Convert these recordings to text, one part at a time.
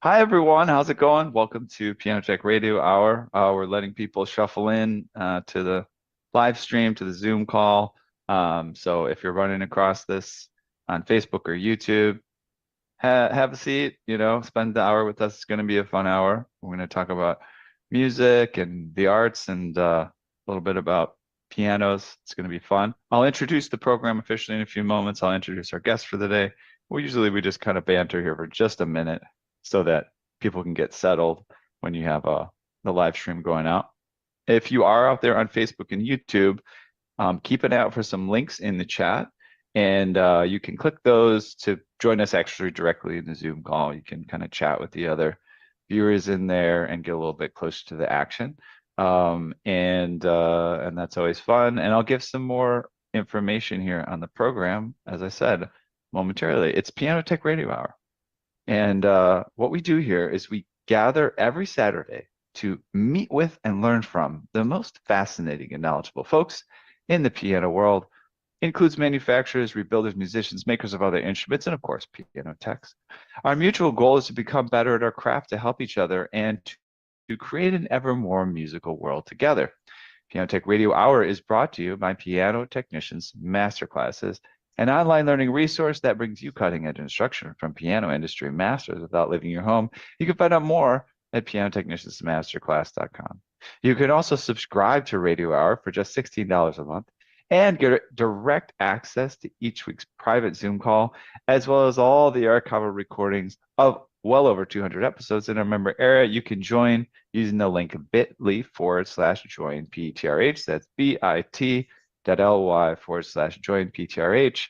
Hi everyone, how's it going? Welcome to Piano Tech Radio Hour. We're letting people shuffle in to the live stream, to the Zoom call. So if you're running across this on Facebook or YouTube, have a seat, spend the hour with us. It's going to be a fun hour. We're going to talk about music and the arts and a little bit about pianos. It's going to be fun. I'll introduce the program officially in a few moments. I'll introduce our guest for the day. We just kind of banter here for just a minute so that people can get settled when you have the live stream going out. If you are out there on Facebook and YouTube, keep an eye out for some links in the chat, and you can click those to join us actually directly in the Zoom call. You can kind of chat with the other viewers in there and get a little bit closer to the action. And that's always fun. And I'll give some more information here on the program, as I said momentarily. It's Piano Tech Radio Hour. And what we do here is we gather every Saturday to meet with and learn from the most fascinating and knowledgeable folks in the piano world. Includes manufacturers, rebuilders, musicians, makers of other instruments, and of course, piano techs. Our mutual goal is to become better at our craft, to help each other, and to create an ever more musical world together. Piano Tech Radio Hour is brought to you by Piano Technicians Masterclasses, an online learning resource that brings you cutting-edge instruction from piano industry masters without leaving your home. You can find out more at pianotechniciansmasterclass.com. You can also subscribe to Radio Hour for just $16 a month and get direct access to each week's private Zoom call, as well as all the archival recordings of well over 200 episodes in our member area. You can join using the link bit.ly/join PTRH. That's bit.ly/join PTRH.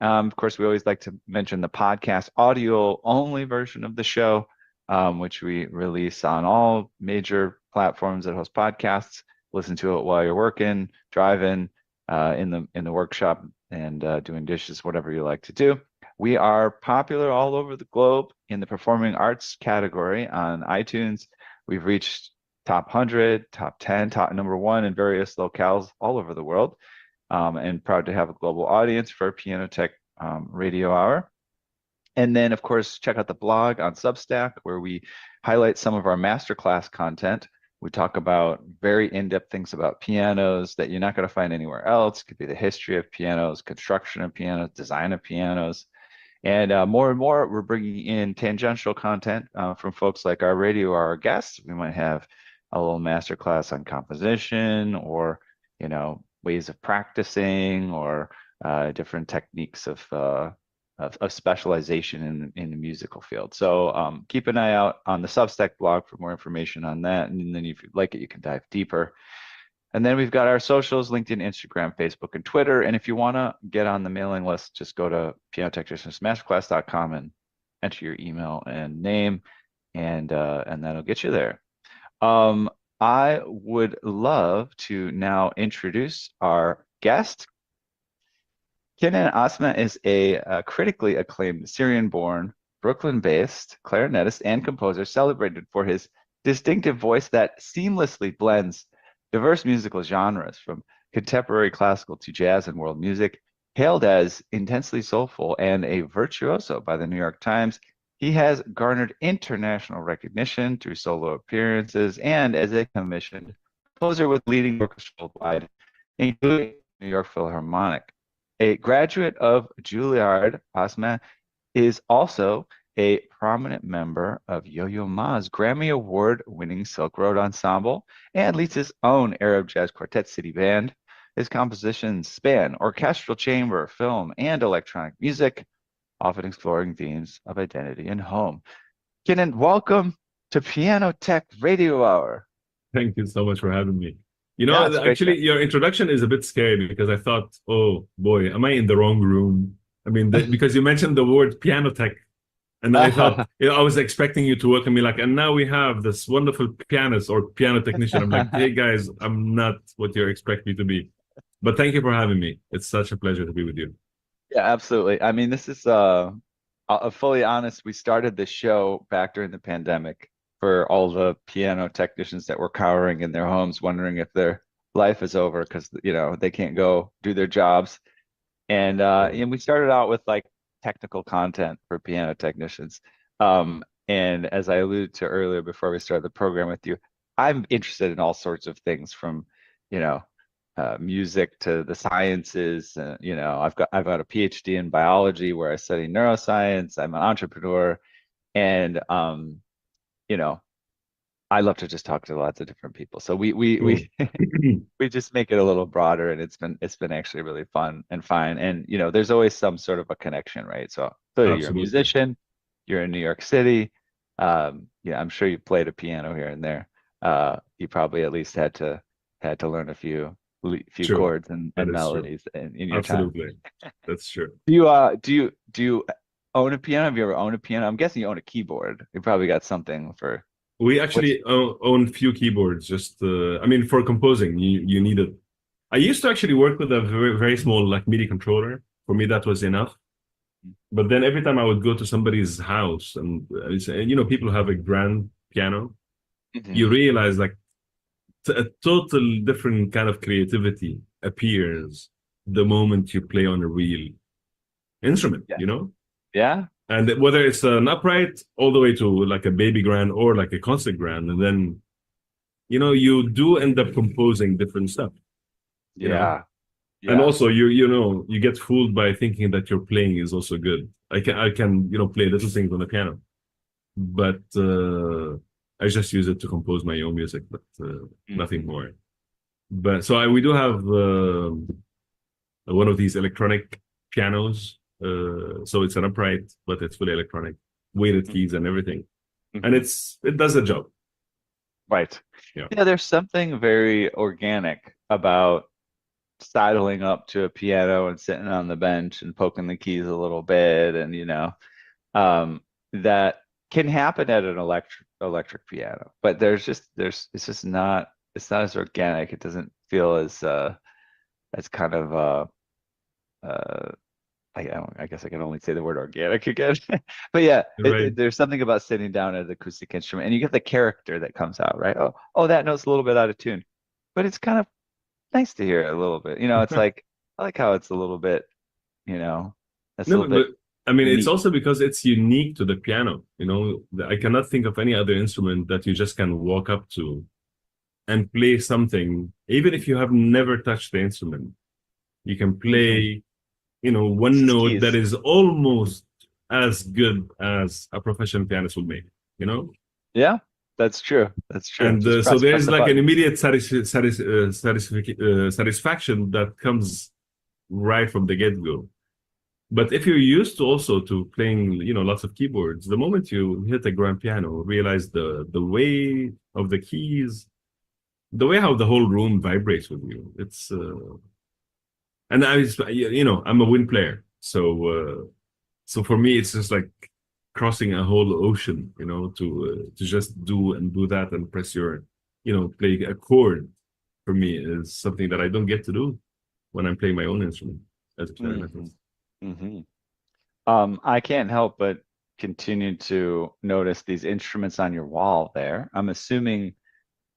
Of course, we always like to mention the podcast audio only version of the show, which we release on all major platforms that host podcasts. Listen to it while you're working, driving, in the workshop, and doing dishes, whatever you like to do. We are popular all over the globe in the performing arts category on iTunes. We've reached top 100, top 10, top number 1 in various locales all over the world, and proud to have a global audience for Piano Tech Radio Hour. And then, of course, check out the blog on Substack, where we highlight some of our masterclass content. We talk about very in-depth things about pianos that you're not going to find anywhere else. It could be the history of pianos, construction of pianos, design of pianos. And more and more, we're bringing in tangential content from folks like our radio, our guests. We might have a little masterclass on composition, or ways of practicing, or different techniques of specialization in the musical field. So keep an eye out on the Substack blog for more information on that. And then if you'd like it, you can dive deeper. And then we've got our socials: LinkedIn, Instagram, Facebook, and Twitter. And if you want to get on the mailing list, just go to pianotechniciansmasterclass.com and enter your email and name, and that'll get you there. I would love to now introduce our guest. Kinan Azmeh is a critically acclaimed Syrian-born, Brooklyn-based clarinetist and composer, celebrated for his distinctive voice that seamlessly blends diverse musical genres, from contemporary classical to jazz and world music. Hailed as intensely soulful and a virtuoso by the New York Times, he has garnered international recognition through solo appearances and as a commissioned composer with leading orchestras worldwide, including New York Philharmonic. A graduate of Juilliard, Azmeh is also a prominent member of Yo-Yo Ma's Grammy Award-winning Silk Road Ensemble and leads his own Arab jazz quartet City Band. His compositions span orchestral, chamber, film, and electronic music, often exploring themes of identity and home. Kinan, welcome to Piano Tech Radio Hour. Thank you so much for having me. Yeah, it's great. Actually, your introduction is a bit scary because I thought, oh boy, am I in the wrong room? I mean, because you mentioned the word piano tech, and I thought, I was expecting you to welcome me like, and now we have this wonderful pianist or piano technician. I'm like, hey guys, I'm not what you expect me to be. But thank you for having me. It's such a pleasure to be with you. Yeah, absolutely. I mean, this is fully honest. We started this show back during the pandemic for all the piano technicians that were cowering in their homes, wondering if their life is over because they can't go do their jobs. And we started out with like technical content for piano technicians. And as I alluded to earlier before we started the program with you, I'm interested in all sorts of things from, you know, music to the sciences. I've got a PhD in biology where I study neuroscience. I'm an entrepreneur, and you know, I love to just talk to lots of different people. So Cool. we just make it a little broader, and it's been actually really fun and fine. And there's always some sort of a connection, right? So you're a Absolutely. musician, you're in New York City. Yeah, I'm sure you played a piano here and there. You probably at least had to learn a few True. chords That and is true. melodies in your time. Absolutely. That's true. Do you own a piano? Have you ever owned a piano? I'm guessing you own a keyboard. You probably got something for We what's. actually own few keyboards. Just, I mean, for composing, you need it. I used to actually work with a very, very small like MIDI controller. For me, that was enough. But then every time I would go to somebody's house and people have a grand piano, Mhm. you realize like a total different kind of creativity appears the moment you play on a real instrument, Yeah. Yeah. And whether it's an upright all the way to like a baby grand or like a concert grand, and then you do end up composing different stuff, you know. Yeah. And Yeah. also you get fooled by thinking that your playing is also good. I can play little things on the piano, but I just use it to compose my own music, but nothing Mhm. more. But so we do have one of these electronic pianos. So it's an upright, but it's fully electronic, weighted keys and everything, and Mhm. it does the job. Right. Yeah, Yeah, there's something very organic about sidling up to a piano and sitting on the bench and poking the keys a little bit, and um, that can happen at an electric piano, but it's just not as organic. It doesn't feel as kind of uh I guess I can only say the word organic again. But yeah, right. there's something about sitting down at an acoustic instrument and you get the character that comes out, right? Oh, that note's a little bit out of tune, but it's kind of nice to hear it a little bit. It's like I like how it's a little bit, it's a No, little but bit I mean, it's unique. also because it's unique to the piano. I cannot think of any other instrument that you just can walk up to and play something, even if you have never touched the instrument. You can Hmm. play, one Just note that keys. is almost as good as a professional pianist will make, you know? Yeah, that's true. That's true. And Just so press there's the like an buttons. immediate satisfaction that comes right from the get-go. But if you're used to also to playing, lots of keyboards, the moment you hit a grand piano, realize the way of the keys, the way how the whole room vibrates with you. It's and I'm a wind player, so for me it's just like crossing a whole ocean, to just do that and press your, play a chord. For me is something that I don't get to do when I'm playing my own instrument as a Hmm. clarinetist. Hmm. I can't help but continue to notice these instruments on your wall there. I'm assuming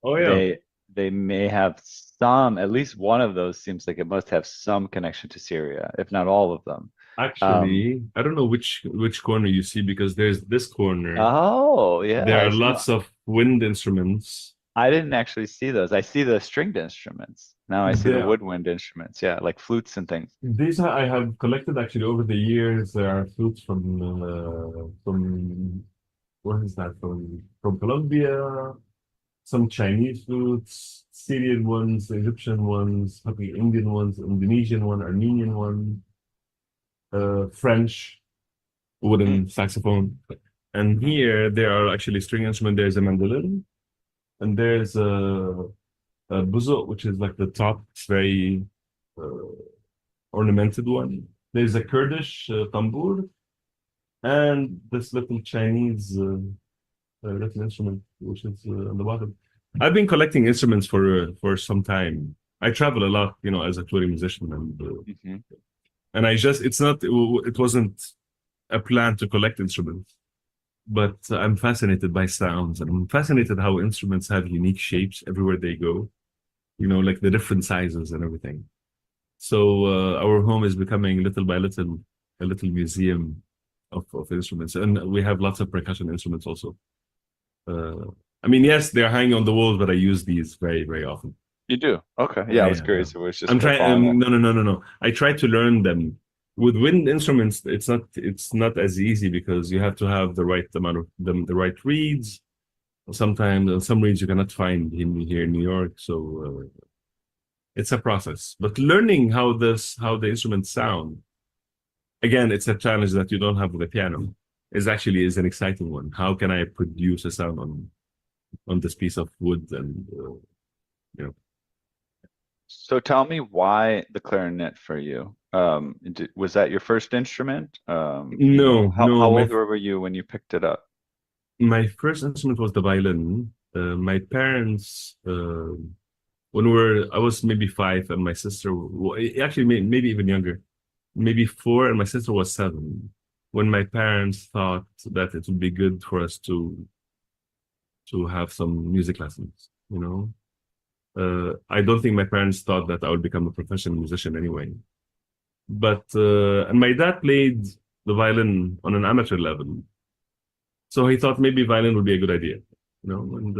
Oh yeah. they they may have at least one of those seems like it must have some connection to Syria, if not all of them. Um, Actually, I don't know which corner you see because there's this corner. oh yeah, There are lots of wind instruments. I didn't actually see those. I see the stringed instruments. Now I see the There, woodwind instruments, yeah, like flutes and things. these I have collected actually over the years. There are flutes from where is that from Colombia, some Chinese flutes, Syrian ones, Egyptian ones, probably Indian ones, Indonesian one, Armenian one, French Hmm. wooden saxophone. And Hmm. here there are actually string instrument. There's a mandolin, and there's a buzo, which is like the top, very uh, ornamented one. There's a Kurdish tambour, and this little Chinese little instrument, which is on the bottom. I've been collecting instruments for some time. I travel a lot, as a touring musician, Hmm. and it wasn't a plan to collect instruments, but I'm fascinated by sounds, and I'm fascinated how instruments have unique shapes everywhere they go. Like the different sizes and everything. So our home is becoming little by little a little museum of instruments, and we have lots of percussion instruments also. I mean, yes, they're hanging on the walls, but I use these very, very often. You do? Okay. Yeah, I Yeah, was yeah, yeah. curious if it was just I'm trying. football in there. No, no, no, no, no. I try to learn them. With wind instruments, it's not as easy because you have to have the right amount of them, the right reeds. Sometimes some reeds you cannot find here in New York, so it's a process. But learning how the instruments sound, again, it's a challenge that you don't have with the piano. Is an exciting one. How can I produce a sound on this piece of wood and you know So tell me why the clarinet for you? Was that your first instrument? no, How no, old were you when you picked it up? my first instrument was the violin. My parents, when I was maybe 5, and my sister, actually maybe even younger, maybe 4, and my sister was 7. When my parents thought that it would be good for us to have some music lessons, I don't think my parents thought that I would become a professional musician anyway. But and my dad played the violin on an amateur level, so he thought maybe violin would be a good idea, And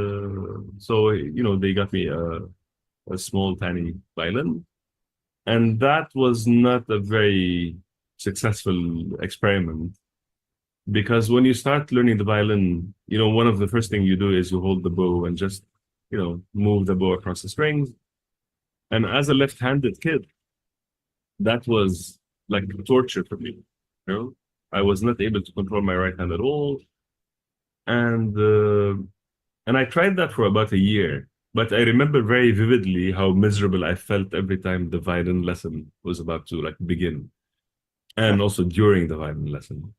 so they got me a small tiny violin, and that was not a very successful experiment because when you start learning the violin, one of the first things you do is you hold the bow and just move the bow across the strings. And as a left-handed kid, that was like torture for me. I was not able to control my right hand at all, and I tried that for about a year. But I remember very vividly how miserable I felt every time the violin lesson was about to begin, and also during the violin lesson.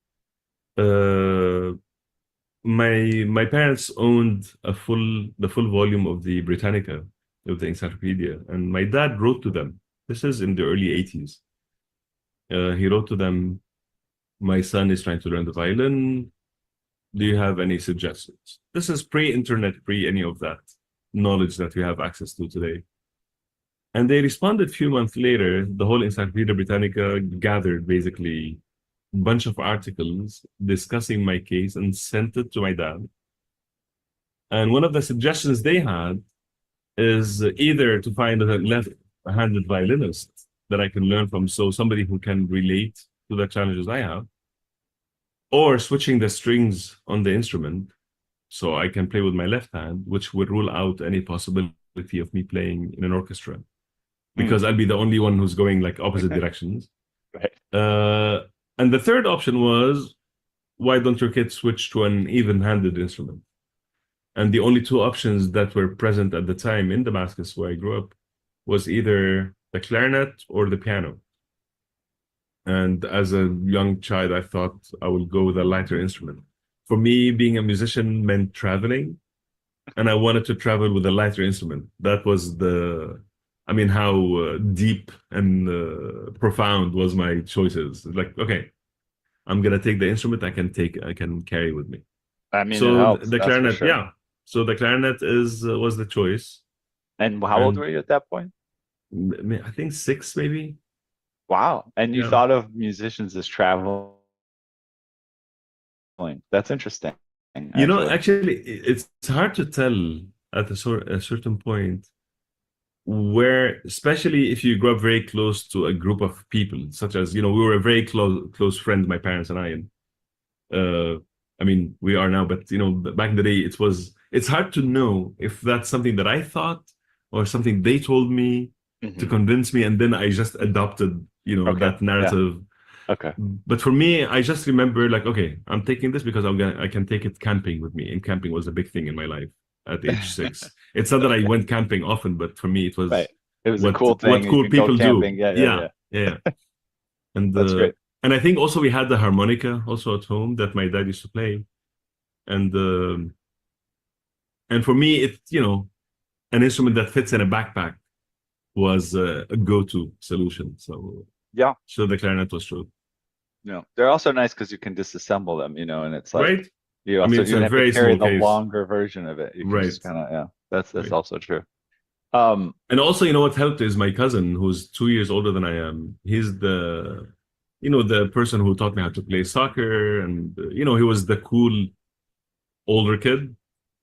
My parents owned the full volume of the Britannica, of the encyclopedia, and my dad wrote to them. This is in the early 80s. He wrote to them, "My son is trying to learn the violin. Do you have any suggestions?" This is pre-internet, pre any of that knowledge that we have access to today. And they responded a few months later. The whole Encyclopedia Britannica gathered basically a bunch of articles discussing my case and sent it to my dad. And one of the suggestions they had is either to find a left-handed violinist that I can learn from, so somebody who can relate to the challenges I have, or switching the strings on the instrument so I can play with my left hand, which would rule out any possibility of me playing in an orchestra because I'll be the only one who's going opposite directions. Right. And the third option was, why don't your kids switch to an even-handed instrument? And the only two options that were present at the time in Damascus, where I grew up, was either the clarinet or the piano. And as a young child, I thought I would go with a lighter instrument. For me, being a musician meant traveling, and I wanted to travel with a lighter instrument. That was how deep and profound was my choices. Okay, I'm gonna take the instrument I can carry with me. I mean, So it helps, the that's for clarinet, sure. yeah. So the clarinet was the choice. And how old were you at that point? I think 6, maybe. Wow. And you Yeah. thought of musicians as traveling. That's interesting. Actually, it's hard to tell at a certain point where, especially if you grow up very close to a group of people, such as, we were a very close friends, my parents and I, and we are now, but back in the day, it's hard to know if that's something that I thought or something they told me to convince me, and then I just adopted, that narrative. Yeah. Okay. But for me, I just remember okay, I'm taking this because I can take it camping with me, and camping was a big thing in my life at age 6. It's not that I went camping often, but for me, it was right. It was what a cool thing. what cool people do. Yeah. And that's great. And I think also we had the harmonica also at home that my dad used to play, and for me, an instrument that fits in a backpack was a go-to solution. So the clarinet was true. They're also nice because you can disassemble them, and it's right. You also it's you a have very to carry small the case. longer version of it. You can just kind of that's right. also true. And also, what helped is my cousin, who's 2 years older than I am. He's the person who taught me how to play soccer, and he was the cool older kid,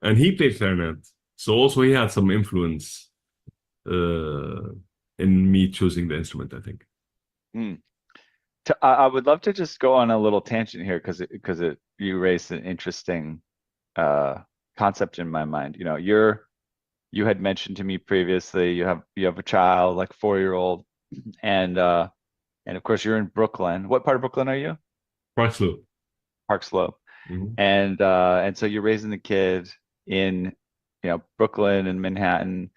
and he played clarinet. So also he had some influence uh, in me choosing the instrument, I think. Mm. I would love to just go on a little tangent here because you raised an interesting uh, concept in my mind. You had mentioned to me previously you have a child, like 4-year-old, and of course you're in Brooklyn. What part of Brooklyn are you? Park Slope. Park Slope. Mhm. And so you're raising the kid in Brooklyn and Manhattan,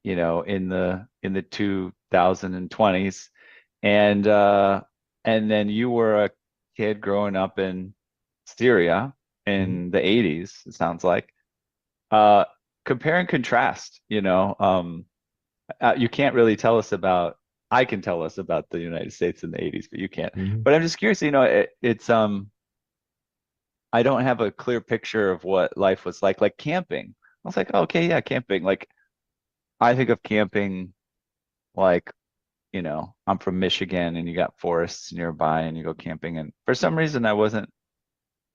in the 2020s, and then you were a kid growing up in Syria Mhm. in the 80s, it sounds like. uh Compare and contrast, you can't really tell us about. I can tell us about the United States in the 80s, but you can't. Mhm. But I'm just curious, it's I don't have a clear picture of what life was like camping. I was like, oh, okay, yeah, camping. Like I think of camping like, I'm from Michigan and you got forests nearby and you go camping. And for some reason, I wasn't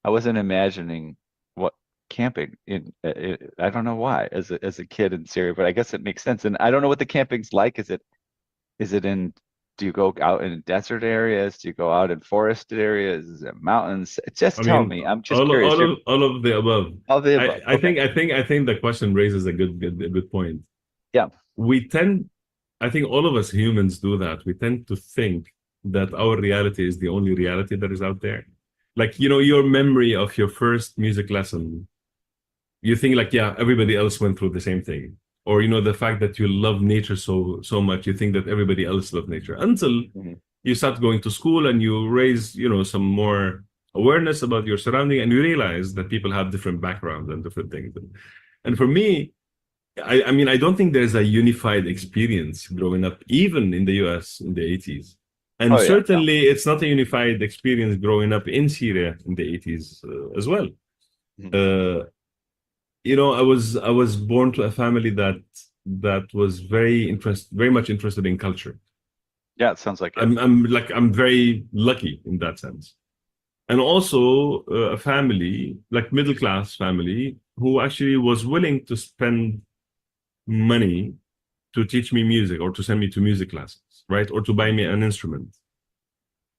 imagining what camping I don't know why as a kid in Syria, but I guess it makes sense. And I don't know what the camping's like. Is it in, do you go out in desert areas? Do you go out in forested areas? Is it mountains? I Just tell mean, me. I'm just all curious. You're all of the above. all the I, above. I Okay. think I think I think the question raises a good point. Yeah. We tend, I think all of us humans do that. We tend to think that our reality is the only reality that is out there. Like, your memory of your first music lesson, you think like, yeah, everybody else went through the same thing. Or, the fact that you love nature so much, you think that everybody else loved nature until Mhm. you start going to school and you raise, some more awareness about your surrounding, and you realize that people have different backgrounds and different things. And for me, I mean, I don't think there's a unified experience growing up, even in the US in the 80s. And Oh yeah. No. certainly it's not a unified experience growing up in Syria in the 80s as well. Mhm. Uh, I was born to a family that was very much interested in culture. Yeah, it sounds like it. I'm very lucky in that sense. And also a family, like middle class family, who actually was willing to spend money to teach me music or to send me to music classes, right? Or to buy me an instrument.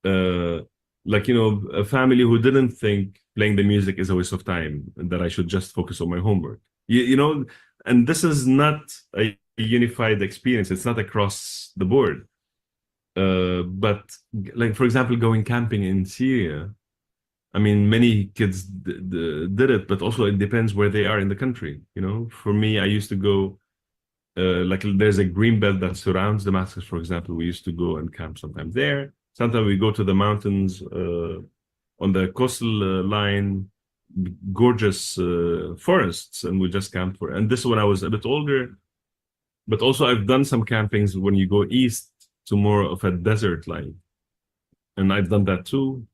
Uh, a family who didn't think playing the music is a waste of time and that I should just focus on my homework. And this is not a unified experience. It's not across the board. But like, for example, going camping in Syria, I mean, many kids did it, but also it depends where they are in the country. For me, I used to go, like there's a green belt that surrounds Damascus, for example. We used to go and camp sometimes there. Sometimes we go to the mountains on the coastal line, gorgeous forests, and we just camp for. And this is when I was a bit older. But also, I've done some campings when you go east to more of a desert line, and I've done that too.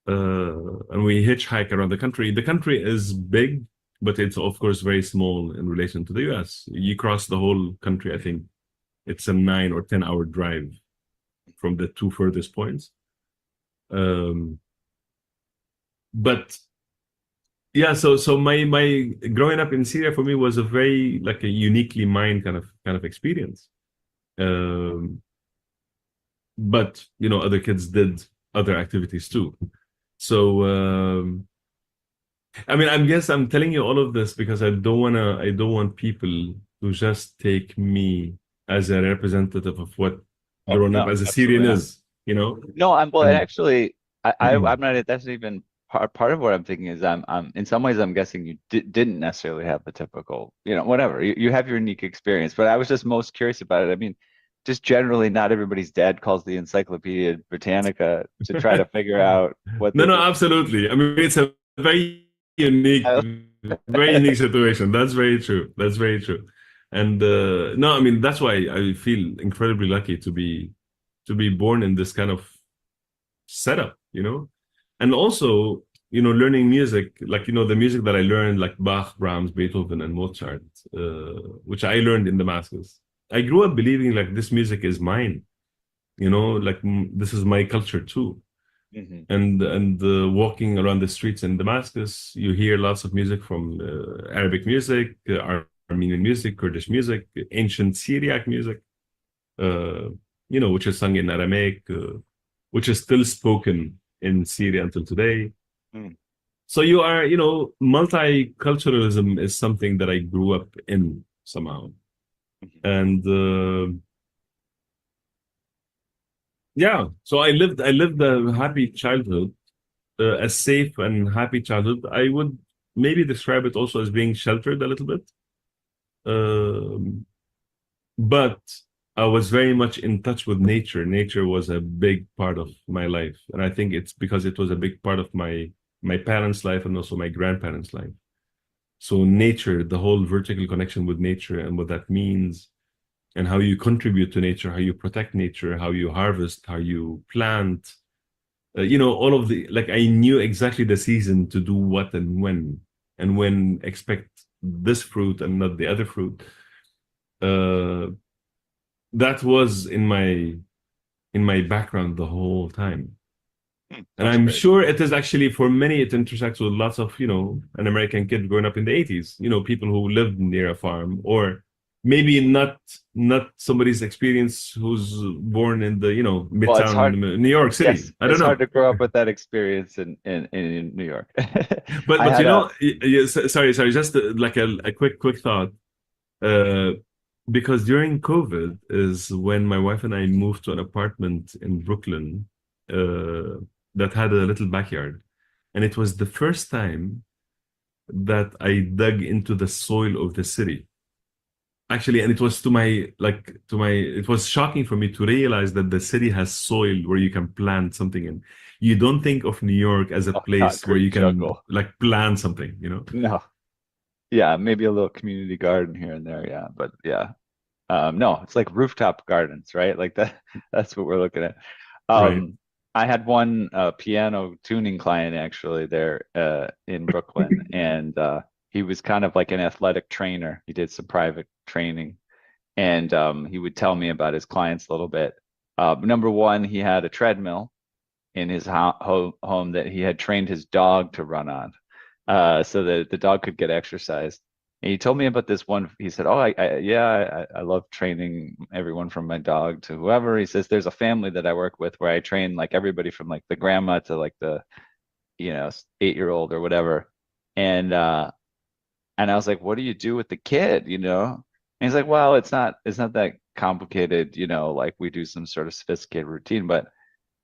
And we hitchhike around the country. The country is big, but it's of course very small in relation to the US. You cross the whole country, I think it's a 9 or 10 hour drive from the two furthest points. But yeah, so my growing up in Syria for me was a very like a uniquely mine kind of experience. Um, but other kids did other activities too. So I mean, I guess I'm telling you all of this because I don't want people to just take me as a representative of what Oh growing up no, as a Syrian absolutely not. is. No, well, and And actually, I'm not. That's even part of what I'm thinking is I'm in some ways I'm guessing you didn't necessarily have the typical, whatever. You have your unique experience, but I was just most curious about it. I mean, just generally, not everybody's dad calls the Encyclopedia Britannica to try to figure out what no, the. no, absolutely. I mean, it's a unique, very unique situation. That's very true. That's very true. And no, I mean that's why I feel incredibly lucky to be born in this kind of setup. And also, learning music, like the music that I learned, like Bach, Brahms, Beethoven, and Mozart, which I learned in Damascus. I grew up believing like this music is mine. Like this is my culture too. Hmm. And walking around the streets in Damascus, you hear lots of music from Arabic music, Armenian music, Kurdish music, ancient Syriac music, uh, which is sung in Aramaic, which is still spoken in Syria until today. Mm. So multiculturalism is something that I grew up in somehow. Mhm. And yeah, so I lived a happy childhood, a safe and happy childhood. I would maybe describe it also as being sheltered a little bit. Um, but I was very much in touch with nature. Nature was a big part of my life, and I think it's because it was a big part of my parents' life and also my grandparents' life. So nature, the whole vertical connection with nature and what that means, and how you contribute to nature, how you protect nature, how you harvest, how you plant, all of the like I knew exactly the season to do what and when expect this fruit and not the other fruit. Uh, that was in my background the whole time. Mm. And That's I'm great. sure it is actually for many, it intersects with lots of, an American kid growing up in the 80s, people who lived near a farm, or maybe not somebody's experience who's born in the, Well, it's Midtown hard. New York Yes, City. I don't it's hard know. to grow up with that experience in New York. But I but had a sorry, just like a quick thought. Uh, because during COVID is when my wife and I moved to an apartment in Brooklyn that had a little backyard. And it was the first time that I dug into the soil of the city. Actually, and it was it was shocking for me to realize that the city has soil where you can plant something in. You don't think of New York as a place where concrete you can jungle. like plant something. No, yeah, maybe a little community garden here and there. Yeah, but yeah, no, it's like rooftop gardens, right? Like that. That's what we're looking at. Right. Um, I had one piano tuning client actually there in Brooklyn, and he was kind of like an athletic trainer. He did some private training, and he would tell me about his clients a little bit. Number one, he had a treadmill in his home that he had trained his dog to run on, so that the dog could get exercise. And he told me about this one. He said, "Oh, I love training everyone from my dog to whoever." He says, "There's a family that I work with where I train like everybody from like the grandma to like the 8-year-old or whatever." And and I was like, "What do you do with the kid?" And he's like, "Well, it's not that complicated. Like we do some sort of sophisticated routine, but."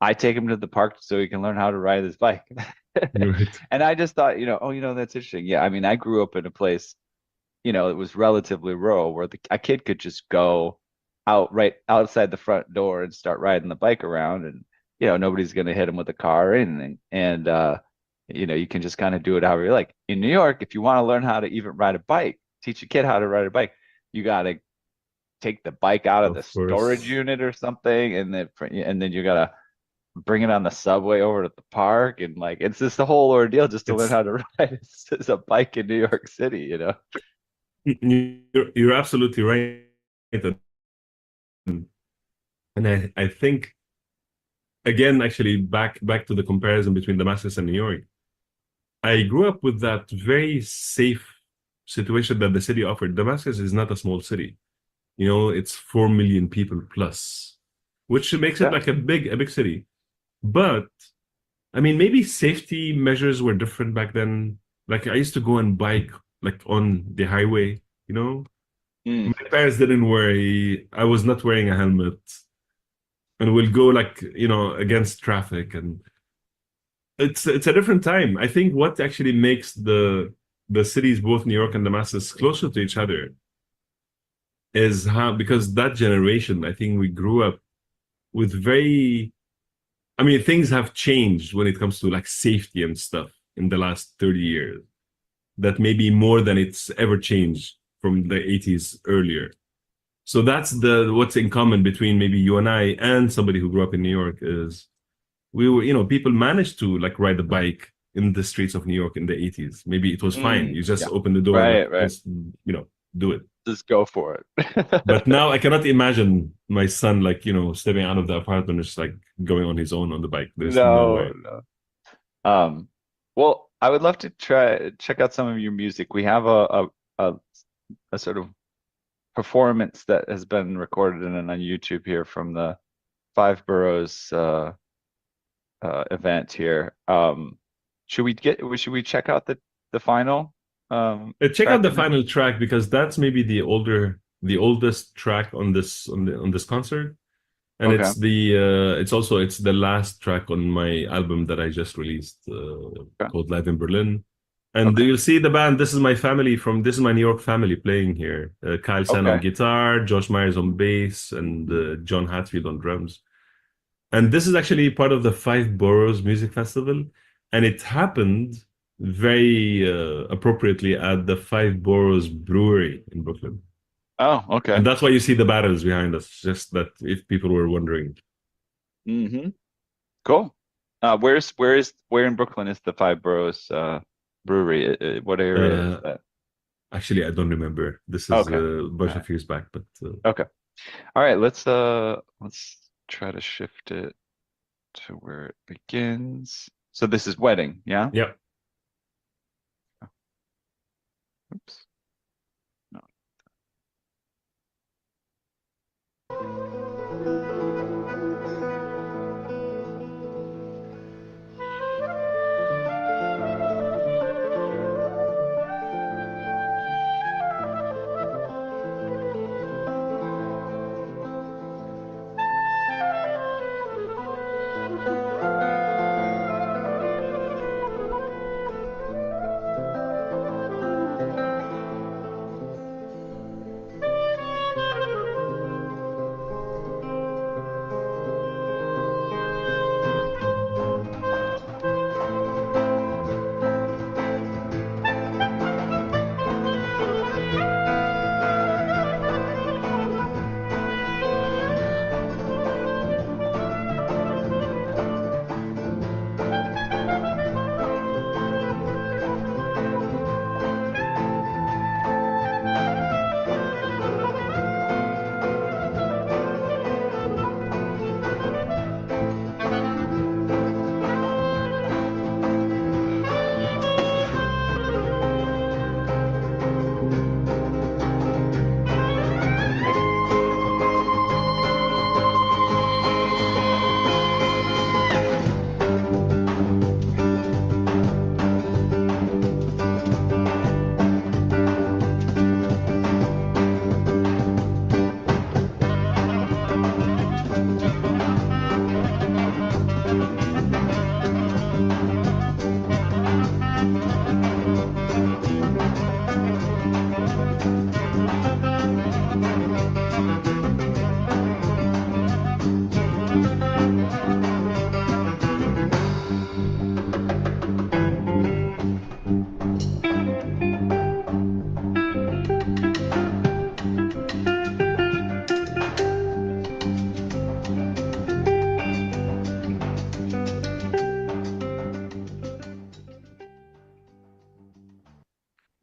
I take him to the park so he can learn how to ride his bike. Right. And I just thought, oh, that's interesting. Yeah, I mean, I grew up in a place, it was relatively rural where a kid could just go out right outside the front door and start riding the bike around, and nobody's gonna hit him with a car or anything. And you can just kind of do it however you like. In New York, if you want to learn how to even ride a bike, teach a kid how to ride a bike, you gotta take the bike out of the Of storage course. unit or something, and then you gotta bring it on the subway over to the park, and like it's just a whole ordeal just to learn It's how to ride a bike in New York City. you're absolutely right. And I think again, actually back to the comparison between Damascus and New York. I grew up with that very safe situation that the city offered. Damascus is not a small city. It's 4 million people plus, which makes it Yeah. like a big city. But I mean, maybe safety measures were different back then. Like I used to go and bike like on the highway, you know. Mm. My parents didn't worry. I was not wearing a helmet, and we'll go like, against traffic, and it's a different time. I think what actually makes the cities, both New York and Damascus, closer to each other is how, because that generation, I think we grew up with very, I mean, things have changed when it comes to like safety and stuff in the last 30 years. That may be more than it's ever changed from the 80s earlier. So that's the what's in common between maybe you and I and somebody who grew up in New York is we were, people managed to like ride the bike in the streets of New York in the 80s. Maybe it was fine. Mm. You just Yeah. open the door, like Right, right. just. do it. Just go for it. But now I cannot imagine my son like, stepping out of the apartment, just like going on his own on the bike. There's no No, way. no. Well, I would love to check out some of your music. We have a, a sort of performance that has been recorded and on YouTube here from the Five Boroughs event here. Should we check out the final Check out track the in it? final track because that's maybe the oldest track on this concert, and Okay. it's the last track on my album that I just released Okay. called Live in Berlin. And Okay. you'll see the band. This is my New York family playing here. Kyle San on Okay. guitar, Josh Myers on bass, and John Hatfield on drums. And this is actually part of the Five Boroughs Music Festival. And it happened very appropriately at the Five Boroughs Brewery in Brooklyn. Oh, okay. And that's why you see the barrels behind us, just that if people were wondering. Mm-hmm. Cool. Where in Brooklyn is the Five Boroughs brewery? What area is Uh, that? Actually, I don't remember. This is Okay. a All bunch right. of years back, but Okay. All right, let's try to shift it to where it begins. So this is wedding, yeah? yeah. Oops. No.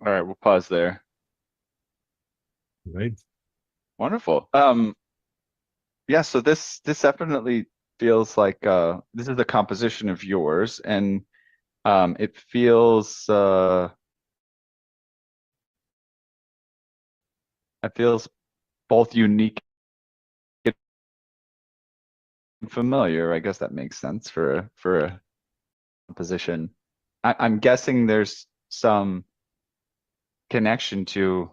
All right, we'll pause there. Right. Wonderful. Yeah, so this definitely feels like this is a composition of yours, and it feels both unique and familiar. I guess that makes sense for a composition. I'm guessing there's some connection to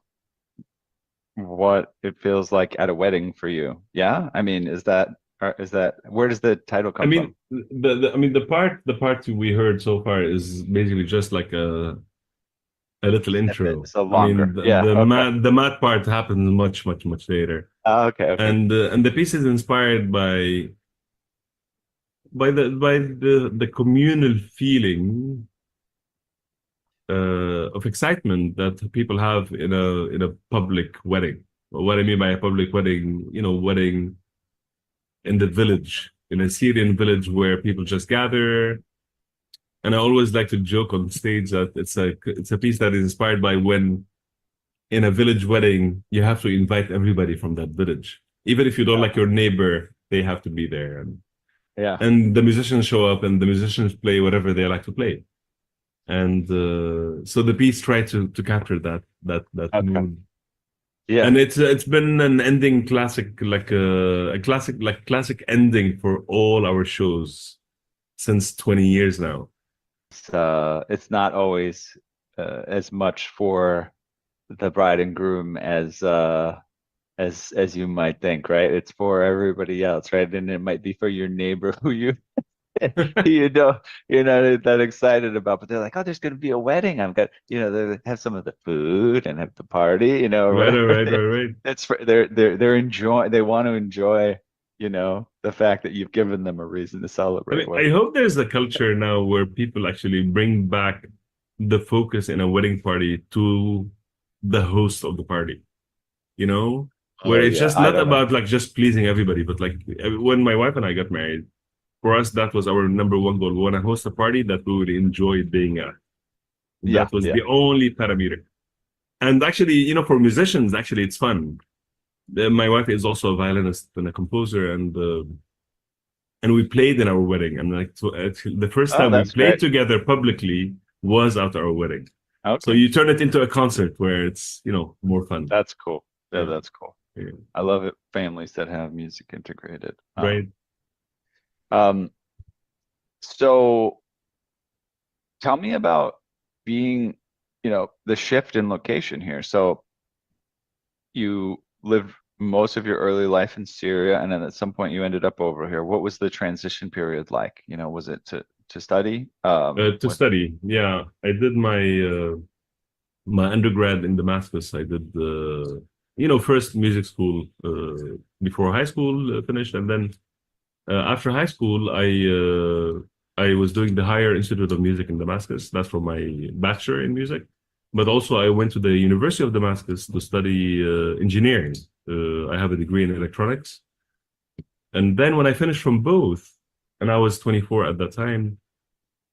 what it feels like at a wedding for you. Yeah? I mean, is that where does the title I come mean, from? the part we heard so far is basically just like a little Snippet. intro. So I mean, longer. Yeah, okay. the math part happens much, much, much later, Okay, okay. and the piece is inspired by the communal feeling of excitement that people have in a public wedding. What I mean by a public wedding, wedding in the village, in a Syrian village where people just gather. And I always like to joke on stage that it's a piece that is inspired by when in a village wedding, you have to invite everybody from that village. Even if you don't like your neighbor, they have to be there. Yeah. And the musicians show up and the musicians play whatever they like to play. And so the piece tried to capture that Okay. mood. Yeah. And it's been an ending classic, like a classic ending for all our shows since 20 years now. It's not always as much for the bride and groom as you might think, right? It's for everybody else, right? And it might be for your neighbor who you know you're not that excited about, but they're like, oh, there's going to be a wedding. I've got, they have some of the food and have the party, or Right, whatever. right, right, right. It's for they're enjoying. They want to enjoy, the fact that you've given them a reason to I celebrate. mean, I hope there's a culture now where people actually bring back the focus in a wedding party to the host of the party, you know, where Oh it's yeah, just I not don't know. about like just pleasing everybody, but like when my wife and I got married, for us, that was our number one goal. We want to host a party that we would enjoy being at. Yeah, That was yeah. the only parameter. And actually, for musicians, actually, it's fun. My wife is also a violinist and a composer, and we played in our wedding. And like the first Oh, time we that's played great. together publicly was at our wedding. So Okay, you turn it into a concert where it's more fun. that's cool. Yeah, Yeah, that's cool. yeah. I love it. Families that have music integrated. Right. Um, so tell me about being, the shift in location here. So you lived most of your early life in Syria, and then at some point you ended up over here. What was the transition period like? Was it to study? To study, yeah, I did my undergrad in Damascus. I did first music school before high school finished, and then after high school, I was doing the Higher Institute of Music in Damascus. That's for my bachelor in music. But also, I went to the University of Damascus to study engineering. I have a degree in electronics. And then when I finished from both, and I was 24 at that time,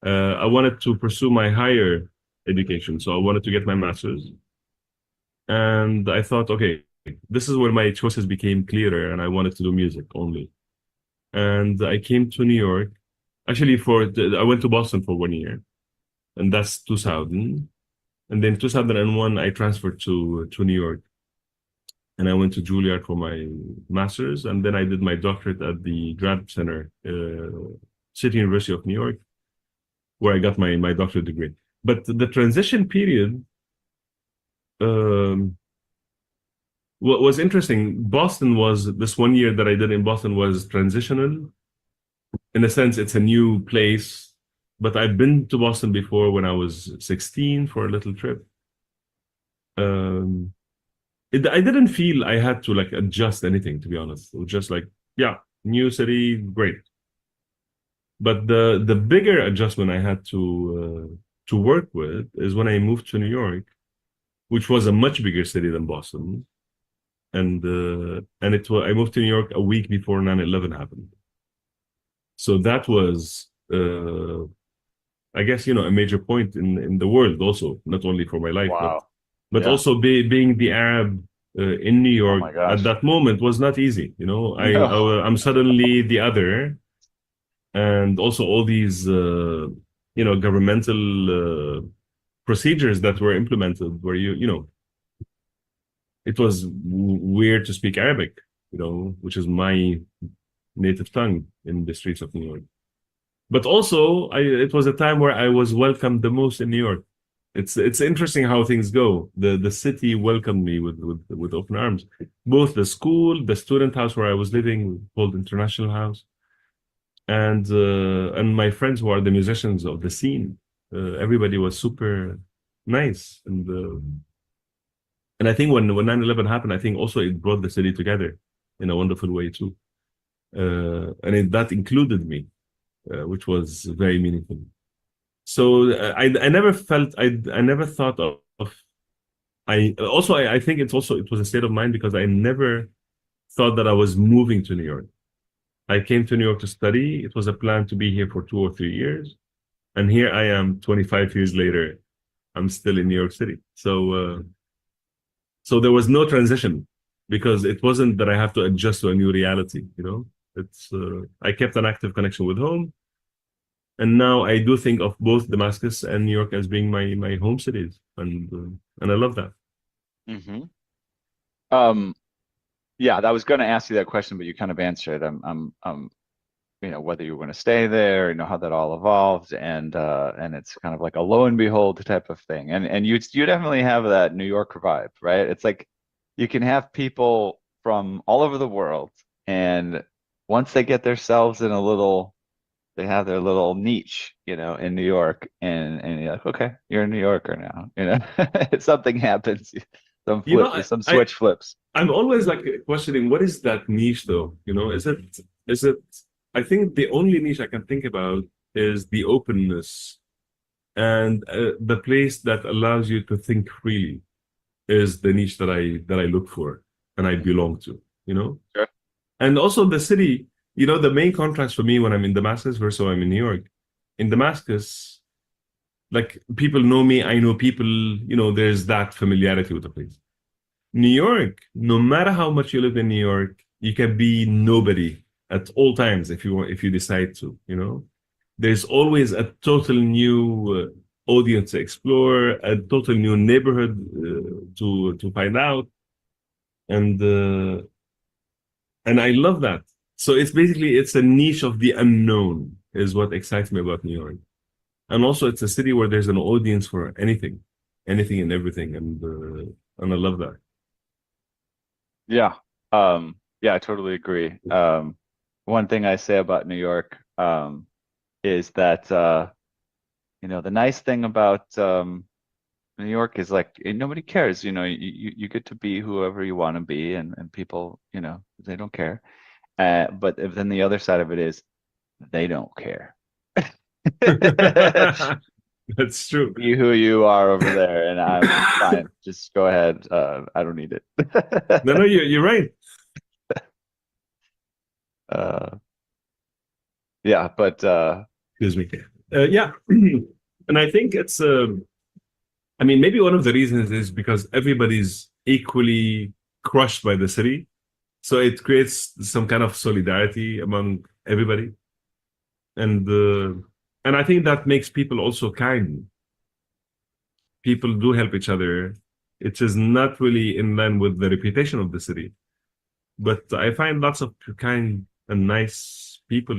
I wanted to pursue my higher education. So I wanted to get my master's. And I thought, okay, this is where my choices became clearer, and I wanted to do music only. And I came to New York. Actually, I went to Boston for 1 year, and that's 2000. And then 2001, I transferred to New York, and I went to Juilliard for my master's, and then I did my doctorate at the Grad Center, City University of New York, where I got my doctorate degree. But the transition period, what was interesting, Boston was this 1 year that I did in Boston was transitional. In a sense, it's a new place, but I've been to Boston before when I was 16 for a little trip. Um, I didn't feel I had to like adjust anything, to be honest. It was just like, yeah, new city, great. But the bigger adjustment I had to work with is when I moved to New York, which was a much bigger city than Boston, and I moved to New York a week before 9/11 happened. So that was, I guess, a major point in the world also, not only for my life, but Wow. but Yeah. also being the Arab in New Oh York my at gosh. that moment was not easy. No. I'm suddenly the other, and also all these governmental procedures that were implemented where it was weird to speak Arabic, which is my native tongue in the streets of New York. But also, it was a time where I was welcomed the most in New York. It's interesting how things go. The city welcomed me with open arms. Both the school, the student house where I was living, called International House, and my friends who are the musicians of the scene. Everybody was super nice, and I think when 9/11 happened, I think also it brought the city together in a wonderful way too, that included me, which was very meaningful. So I never felt I never thought of I think it was a state of mind because I never thought that I was moving to New York. I came to New York to study. It was a plan to be here for 2 or 3 years, and here I am 25 years later. I'm still in New York City. So So there was no transition because it wasn't that I have to adjust to a new reality, you know? It's I kept an active connection with home. And now I do think of both Damascus and New York as being my home cities, and I love that. Hmm. Um, yeah, I was going to ask you that question, but you kind of answered. Whether you want to stay there, how that all evolved, and it's kind of like a lo and behold type of thing. And you definitely have that New York vibe, right? It's like you can have people from all over the world, and once they get themselves in they have their little niche, in New York, and you're like, okay, you're a New Yorker now. Something happens, You know, some switch flips. I'm always like questioning what is that niche though? You know, is it I think the only niche I can think about is the openness and the place that allows you to think freely is the niche that I look for and I belong to, you know? Sure. And also the city, the main contrast for me when I'm in Damascus versus when I'm in New York. In Damascus, like people know me, I know people, there's that familiarity with the place. New York, no matter how much you live in New York, you can be nobody at all times if you decide to, There's always a total new audience to explore, a total new neighborhood to find out, and uh, and I love that. So it's a niche of the unknown is what excites me about New York, and also it's a city where there's an audience for anything and everything, and I love that. Yeah. Yeah, I totally agree. One thing I say about New York, is that, the nice thing about, New York is like nobody cares, you get to be whoever you want to be, and people, they don't care. But then the other side of it is they don't care. That's true. Be who you are over there, and I'm fine. Just go ahead. I don't need it. No, you're right. Uh, yeah, but Excuse me. Yeah, and I think it's. I mean, maybe one of the reasons is because everybody's equally crushed by the city, so it creates some kind of solidarity among everybody, and uh, and I think that makes people also kind. People do help each other. It is not really in line with the reputation of the city, but I find lots of kind and nice people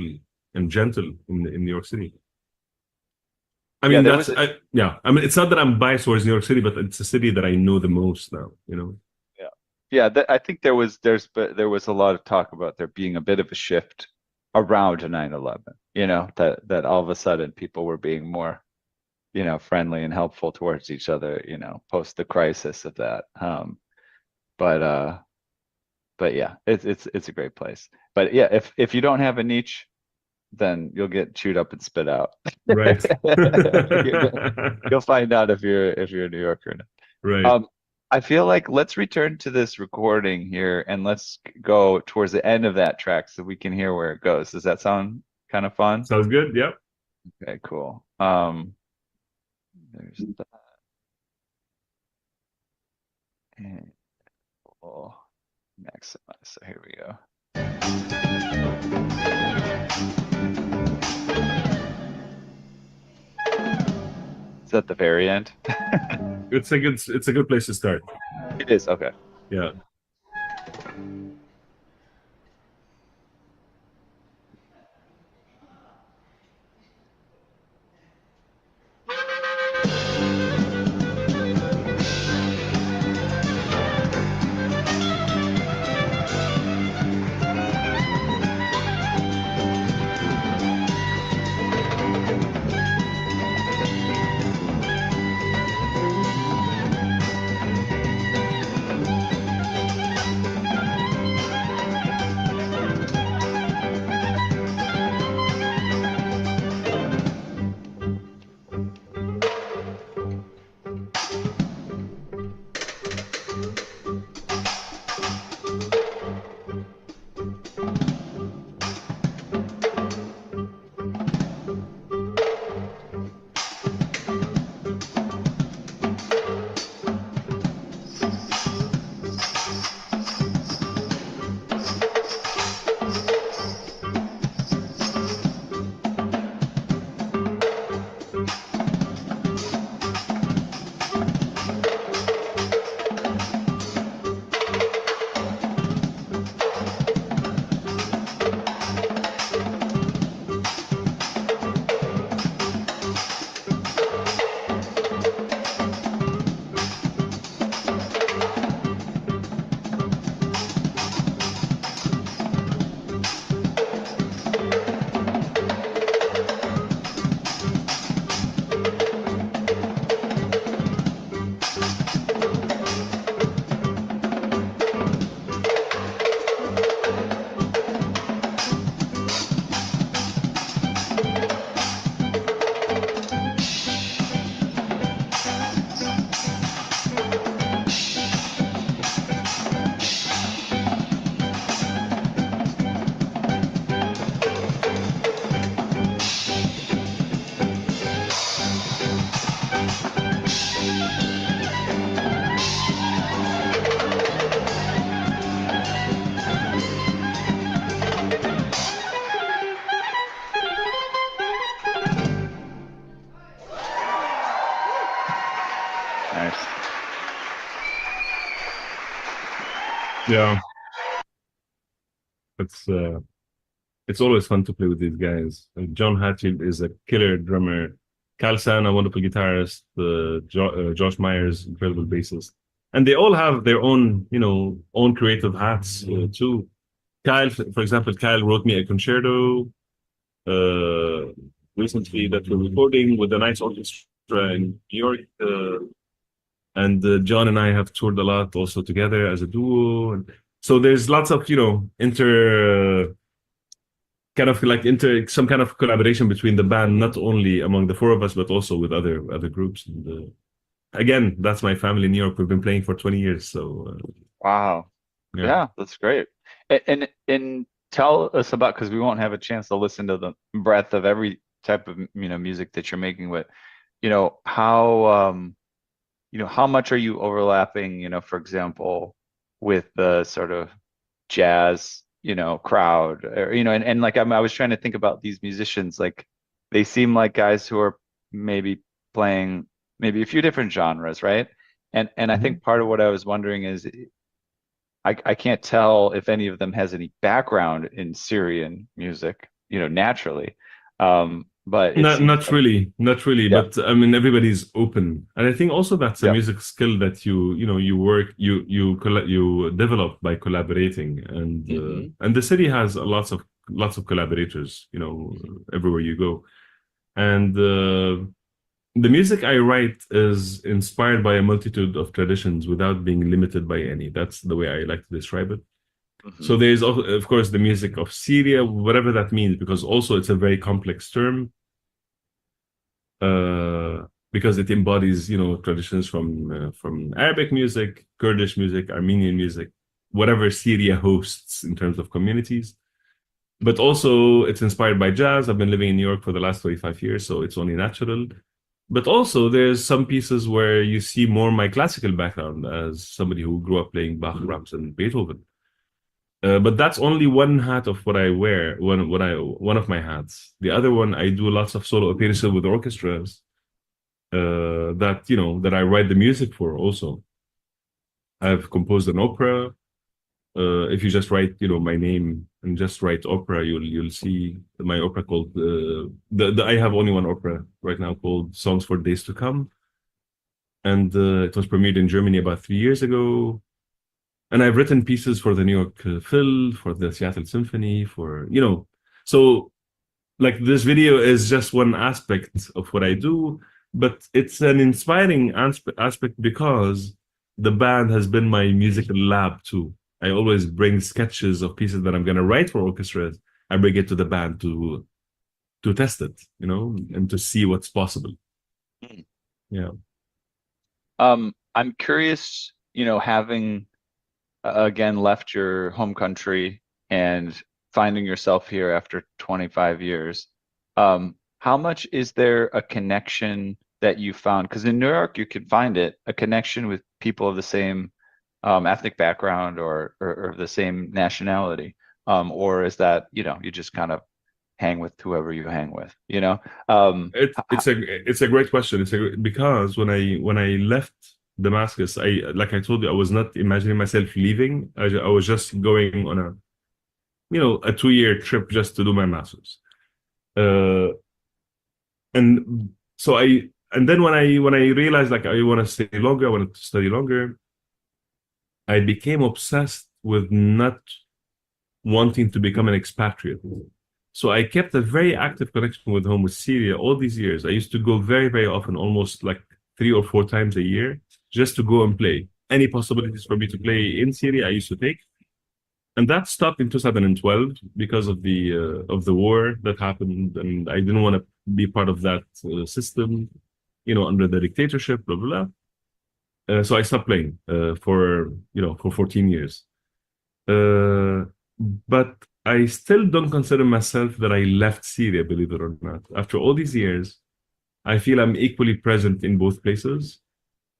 and gentle in New York City. I yeah, mean, there was yeah. I mean, it's not that I'm biased towards New York City, but it's a city that I know the most now, yeah, I think there was a lot of talk about there being a bit of a shift around 9/11. That all of a sudden people were being more, friendly and helpful towards each other, post the crisis of that. But yeah, it's a great place. But yeah, if you don't have a niche, then you'll get chewed up and spit out. Right. You'll find out if you're a New Yorker or not. Right. I feel like let's return to this recording here and let's go towards the end of that track so we can hear where it goes. Does that sound kind of fun? Sounds good. Yep. Okay, cool. There's that. And we'll maximize. So here we go. Is that the very end? It's a good place to start. It is. Okay. Yeah. Yeah, it's it's always fun to play with these guys. And John Hatfield is a killer drummer. Cal San, a wonderful guitarist. Josh Myers, incredible bassist. And they all have their own, own creative hats too. Kyle, for example, Kyle wrote me a concerto uh, recently that we're recording with a nice orchestra in New York. And John and I have toured a lot also together as a duo. And so there's lots of, kind of like some kind of collaboration between the band, not only among the four of us, but also with other groups. And, again, that's my family in New York. We've been playing for 20 years. So Wow. yeah. Yeah, that's great. And tell us about, because we won't have a chance to listen to the breadth of every type of music that you're making, but how much are you overlapping, for example, with the sort of jazz, crowd, or, and like I was trying to think about these musicians, like they seem like guys who are maybe playing maybe a few different genres, right? And I Mhm. think part of what I was wondering is I can't tell if any of them has any background in Syrian music, naturally. But it Not seems not like, really, not really. yeah. But I mean, everybody's open, and I think also that's a Yeah. music skill that you work you develop by collaborating, Hmm. and the city has lots of collaborators, everywhere you go, and the music I write is inspired by a multitude of traditions without being limited by any. That's the way I like to describe it. Hmm. So there's, of course, the music of Syria, whatever that means, because also it's a very complex term, uh, because it embodies, traditions from Arabic music, Kurdish music, Armenian music, whatever Syria hosts in terms of communities. But also, it's inspired by jazz. I've been living in New York for the last 35 years, so it's only natural. But also, there's some pieces where you see more my classical background as somebody who grew up playing Bach, Brahms, and Beethoven. But that's only one hat of what I wear. One of my hats. The other one, I do lots of solo appearances with orchestras that I write the music for. Also, I've composed an opera. If you just write, my name and just write opera, you'll see my opera called I have only one opera right now called Songs for Days to Come, and it was premiered in Germany about 3 years ago. And I've written pieces for the New York Phil, for the Seattle Symphony, so like this video is just one aspect of what I do, but it's an inspiring aspect because the band has been my musical lab too. I always bring sketches of pieces that I'm going to write for orchestras. I bring it to the band to test it, and to see what's possible. Yeah. I'm curious, having again left your home country and finding yourself here after 25 years. How much is there a connection that you found? Because in New York, you can find it, a connection with people of the same ethnic background or the same nationality. Or is that, you just kind of hang with whoever you hang with, It, it's a it's a great question. Because when I left Damascus, like I told you, I was not imagining myself leaving. I was just going on a 2 year trip just to do my master's. Uh, and so and then when I realized like I want to stay longer, I wanted to study longer, I became obsessed with not wanting to become an expatriate. So I kept a very active connection with home with Syria all these years. I used to go very, very often, almost like 3 or 4 times a year, just to go and play. Any possibilities for me to play in Syria, I used to take. And that stopped in 2012 because of the war that happened, and I didn't want to be part of that system, under the dictatorship, blah blah blah. So I stopped playing for 14 years. Uh, but I still don't consider myself that I left Syria, believe it or not. After all these years, I feel I'm equally present in both places.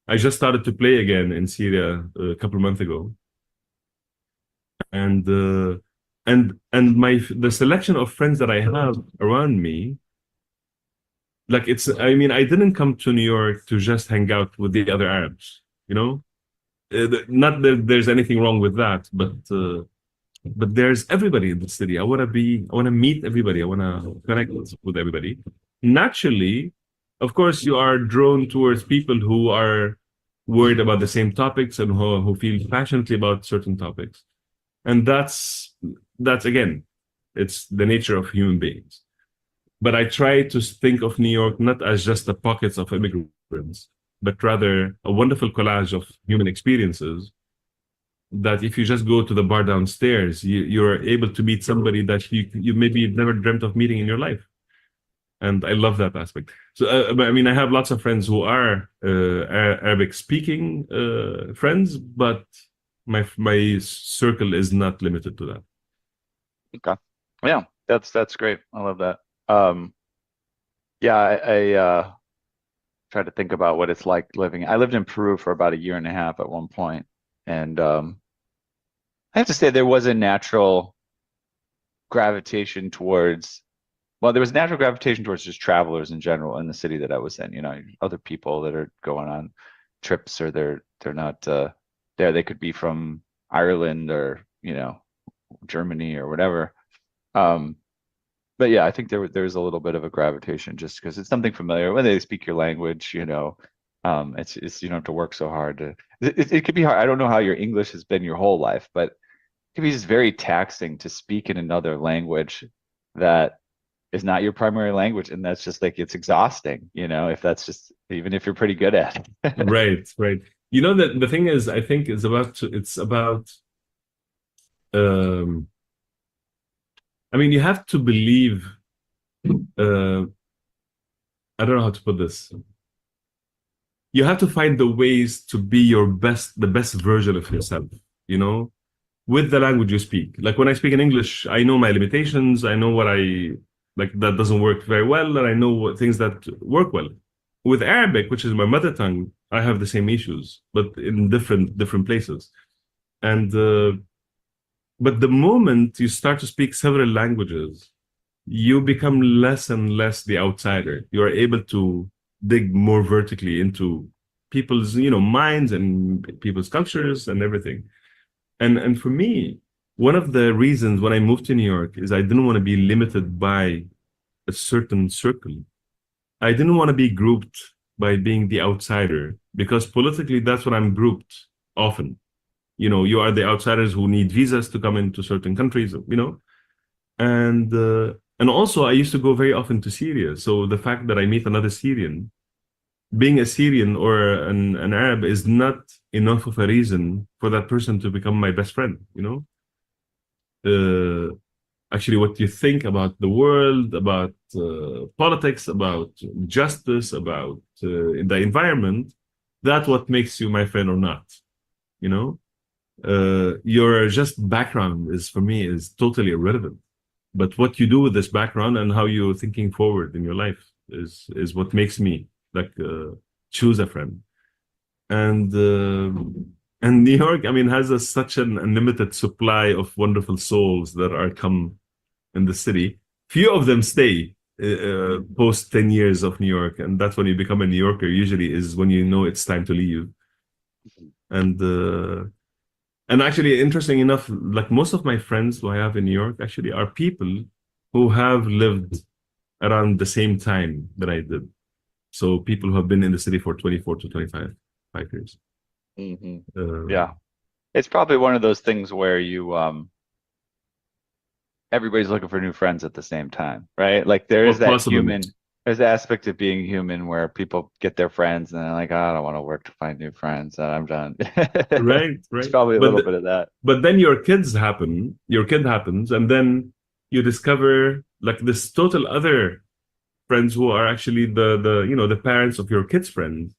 I just started to play again in Syria a couple of months ago, and the selection of friends that I have around me, like I mean, I didn't come to New York to just hang out with the other Arabs, you know. Not that there's anything wrong with that, but there's everybody in the city. I want to meet everybody. I want to connect with everybody. Naturally, of course, you are drawn towards people who are worried about the same topics and who feel passionately about certain topics. And that's again, it's the nature of human beings. But I try to think of New York not as just the pockets of immigrants, but rather a wonderful collage of human experiences that if you just go to the bar downstairs, you're able to meet somebody that you maybe never dreamt of meeting in your life. And I love that aspect. So, I mean, I have lots of friends who are Arabic speaking friends, but my circle is not limited to that. Okay. Yeah, that's great. I love that. Yeah, I try to think about what it's like living. I lived in Peru for about a year and a half at one point, and I have to say there was a natural gravitation towards, well, there was natural gravitation towards just travelers in general in the city that I was in. You know, other people that are going on trips, or they're not there. They could be from Ireland or, you know, Germany or whatever. But yeah, I think there's a little bit of a gravitation just because it's something familiar. When they speak your language, you know, it's you don't have to work so hard to. It could be hard. I don't know how your English has been your whole life, but it could be just very taxing to speak in another language that is not your primary language, and that's just like it's exhausting, you know, if that's just even if you're pretty good at it. Right, right. You know that the thing is, I think it's about um I mean, you have to believe I don't know how to put this. You have to find the ways to be the best version of yourself, you know, with the language you speak. Like when I speak in English, I know my limitations. I know what I like that doesn't work very well, and I know what things that work well. With Arabic, which is my mother tongue, I have the same issues, but in different places. And but the moment you start to speak several languages, you become less and less the outsider. You are able to dig more vertically into people's, you know, minds and people's cultures and everything. And for me, one of the reasons when I moved to New York is I didn't want to be limited by a certain circle. I didn't want to be grouped by being the outsider because politically that's what I'm grouped often. You know, you are the outsiders who need visas to come into certain countries, you know. And also I used to go very often to Syria. So the fact that I meet another Syrian, being a Syrian or an Arab is not enough of a reason for that person to become my best friend, you know? Actually, what you think about the world, about politics, about justice, about the environment, that's what makes you my friend or not, you know? Your just background is, for me, is totally irrelevant. But what you do with this background and how you're thinking forward in your life is what makes me like choose a friend. And New York, I mean, has such an unlimited supply of wonderful souls that are come in the city. Few of them stay post 10 years of New York, and that's when you become a New Yorker. Usually, is when you know it's time to leave. And actually, interesting enough, like most of my friends who I have in New York actually are people who have lived around the same time that I did. So people who have been in the city for 24 to 25 years. Yeah. It's probably one of those things where you everybody's looking for new friends at the same time, right? Like there is that human, there's the aspect of being human where people get their friends and they're like, oh, I don't want to work to find new friends. I'm done. Right. It's probably a little bit of that. But then your kid happens, and then you discover like this total other friends who are actually the you know the parents of your kids' friends.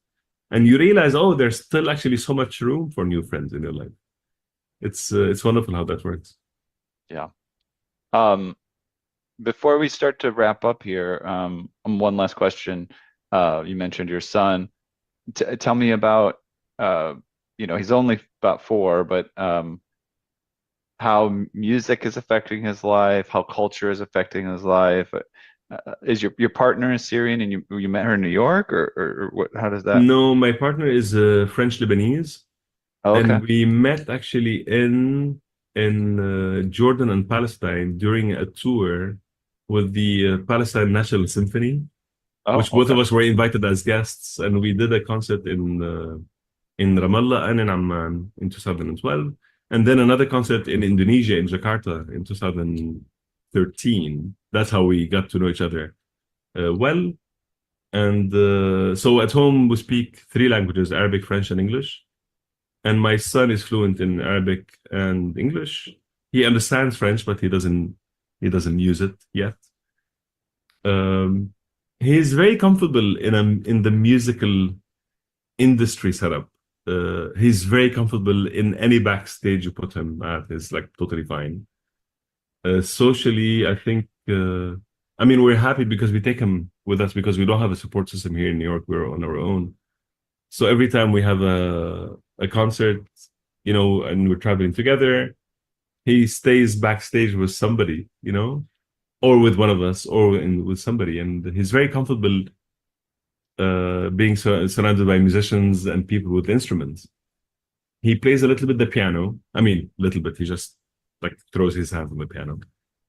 And you realize, oh, there's still actually so much room for new friends in your life. It's wonderful how that works. Yeah. Before we start to wrap up here, one last question. You mentioned your son. Tell me about, you know, he's only about 4, but how music is affecting his life, how culture is affecting his life. Is your partner is Syrian and you met her in New York, or what? How does that? No, my partner is French Lebanese. Oh, okay. And we met actually in Jordan and Palestine during a tour with the Palestine National Symphony, Oh, which both of okay. us were invited as guests, and we did a concert in Ramallah and in Amman in 2012, and then another concert in Indonesia in Jakarta in 2013. That's how we got to know each other well. And so at home we speak three languages: Arabic, French, and English. And my son is fluent in Arabic and English. He understands French, but he doesn't use it yet. Um, he's very comfortable in the musical industry setup. He's very comfortable in any backstage you put him at. He's like totally fine. Socially, I think. I mean, we're happy because we take him with us because we don't have a support system here in New York. We're on our own. So every time we have a concert, and we're traveling together, he stays backstage with somebody, or with one of us, or with somebody, and he's very comfortable being surrounded by musicians and people with instruments. He plays a little bit the piano. I mean, little bit. He just like throws his hands on the piano.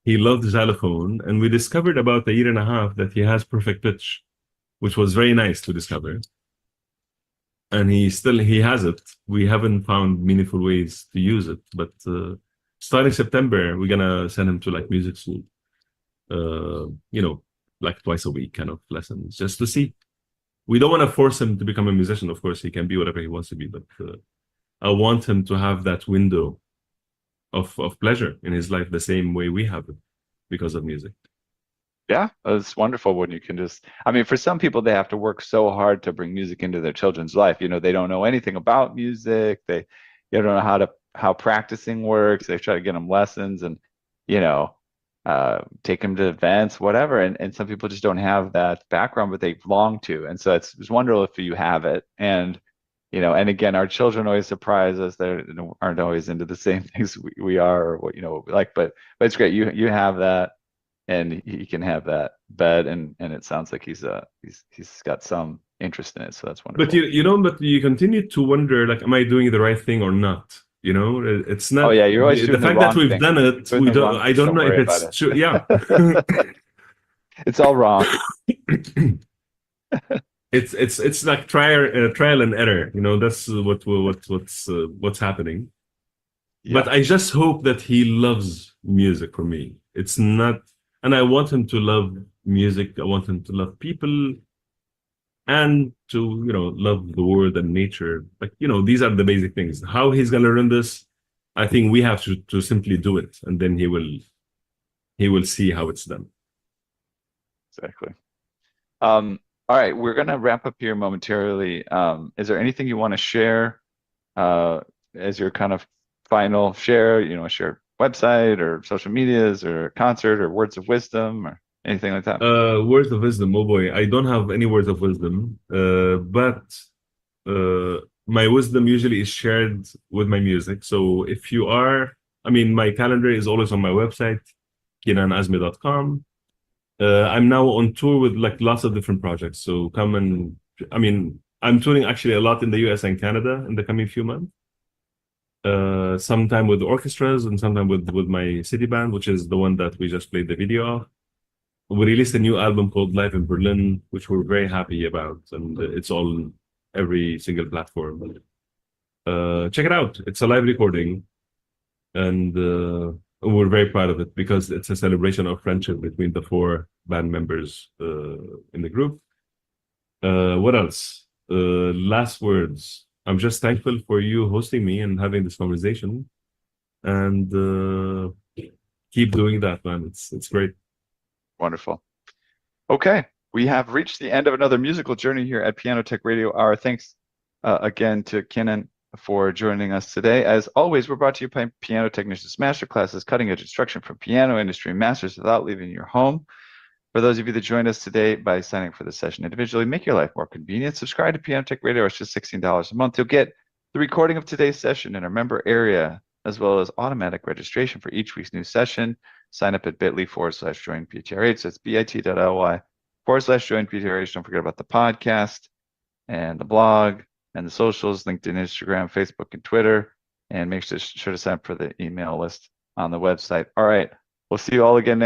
He loves xylophone, and we discovered about a year and a half that he has perfect pitch, which was very nice to discover. And he has it. We haven't found meaningful ways to use it, but starting September, we're gonna send him to like music school, uh, like twice a week kind of lessons, just to see. We don't want to force him to become a musician. Of course, he can be whatever he wants to be, but I want him to have that window of pleasure in his life the same way we have it because of music. Yeah, it's wonderful when you can just, I mean, for some people, they have to work so hard to bring music into their children's life. They don't know anything about music. They don't know how practicing works. They try to get them lessons and, you know, take them to events, whatever. And some people just don't have that background, but they long to. And so it's wonderful if you have it. And, and again, our children always surprise us. They aren't always into the same things we are or what we like, but it's great. You have that and he can have that bed and it sounds like he's got some interest in it, so that's But wonderful. but you continue to wonder, like, am I doing the right thing or not? It's Oh not yeah, you're always the doing the fact that wrong we've things. done it. Doing We the don't. wrong I things, don't don't know if worry about it's it. true. Yeah, It's all wrong. it's like trial and error. That's what's happening. But Yeah, I just hope that he loves music for me. It's not, and I want him to love music. I want him to love people and to, love the world and nature. Like, these are the basic things. How he's gonna learn this, I think we have to simply do it, and then he will see how it's done. exactly. All right, we're gonna wrap up here momentarily. Is there anything you want to share uh as your kind of final share, share website or social medias or concert or words of wisdom or anything like that? Words of wisdom. Oh boy, I don't have any words of wisdom. But my wisdom usually is shared with my music. So if you are, I mean, my calendar is always on my website, kinanazmeh.com. I'm now on tour with like lots of different projects. So come and, I mean, I'm touring actually a lot in the US and Canada in the coming few months. Sometime with orchestras and sometime with my city band, which is the one that we just played the video of. We released a new album called Live in Berlin, which we're very happy about, and it's on every single platform. Check it out. It's a live recording, and we're very proud of it because it's a celebration of friendship between the four band members in the group. What else? Last words. I'm just thankful for you hosting me and having this conversation, and keep doing that, man. It's great. Wonderful. Okay, we have reached the end of another musical journey here at Piano Tech Radio Hour. Thanks again to Kinan for joining us today. As always, we're brought to you by Piano Technicians Masterclasses, cutting edge instruction from piano industry masters without leaving your home. For those of you that joined us today by signing up for the session individually, make your life more convenient. Subscribe to Piano Tech Radio. It's just $16 a month. You'll get the recording of today's session in our member area, as well as automatic registration for each week's new session. Sign up at bit.ly/join PTRH. That's bit.ly/join PTRH. Don't forget about the podcast and the blog and the socials, LinkedIn, Instagram, Facebook, and Twitter. And make sure to sign up for the email list on the website. All right. We'll see you all again next